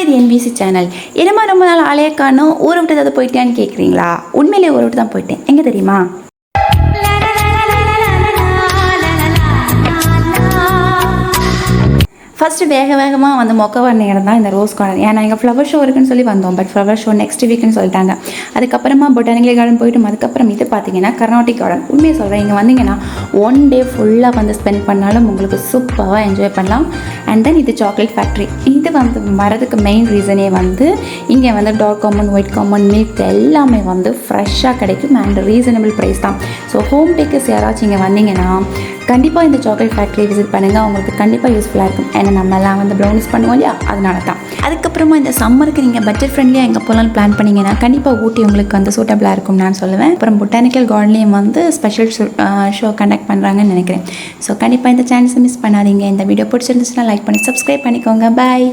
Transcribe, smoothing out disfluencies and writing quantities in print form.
இது NBC channel. என்னமா ரொம்ப நாள் ஆளையே காணோம், ஊரை விட்டு ஏதாவது போயிட்டேன்னு கேட்குறீங்களா? உண்மையிலேயே ஊரை விட்டு தான் போயிட்டேன். எங்கே தெரியுமா? ஃபஸ்ட்டு வேகமாக வந்து மொக்க வர நேரம் தான் இந்த ரோஸ் கார்டன். ஏன்னா எங்கள் ஃப்ளவர் ஷோ இருக்குன்னு சொல்லி வந்தோம். பட் ஃப்ளவர் ஷோ நெக்ஸ்ட் வீக்குன்னு சொல்லிட்டாங்க. அதுக்கப்புறமா பொட்டானிக்கல் கார்டன் போய்ட்டு அதுக்கப்புறம் இது பார்த்தீங்கன்னா கர்நாடிக் கார்டன். உண்மையை சொல்கிறேன், இங்கே வந்தீங்கன்னா 1 டே ஃபுல்லாக வந்து ஸ்பெண்ட் பண்ணாலும் உங்களுக்கு சூப்பராக என்ஜாய் பண்ணலாம். அண்ட் தென் இது சாக்லேட் ஃபேக்ட்ரி. இது வந்து வரதுக்கு மெயின் ரீசனே வந்து இங்கே வந்து dark common, white common, milk எல்லாமே வந்து ஃப்ரெஷ்ஷாக கிடைக்கும் அண்ட் ரீசனபிள் ப்ரைஸ் தான். ஸோ ஹோம் டேக்கர்ஸ் யாராச்சும் இங்கே வந்தீங்கன்னா கண்டிப்பாக இந்த சாக்லேட் ஃபேக்ட்ரி விசிட் பண்ணுங்கள். அவங்களுக்கு கண்டிப்பாக யூஸ்ஃபுல்லாக இருக்கும். ஏன்னா நம்மலாம் வந்து ப்ரௌனிஸ் பண்ணுவோம் இல்லையா, அதனால தான். அதுக்கப்புறமா இந்த சம்மருக்கு நீங்கள் பட்ஜெட் ஃப்ரெண்ட்லியாக எங்கே போகலான்னு பிளான் பண்ணிங்கன்னா கண்டிப்பாக ஊட்டி உங்களுக்கு வந்து சூட்டபிளாக இருக்கும் நான் சொல்லுவேன். அப்புறம் பொட்டானிக்கல் கார்டன்லேயும் வந்து ஸ்பெஷல் ஷோ கண்டக்ட் பண்ணுறாங்கன்னு நினைக்கிறேன். ஸோ கண்டிப்பாக இந்த சான்ஸை மிஸ் பண்ணாதீங்க. இந்த வீடியோ பிடிச்சிருந்துச்சுன்னா லைக் பண்ணி சப்ஸ்கிரைப் பண்ணிக்கோங்க. பாய்.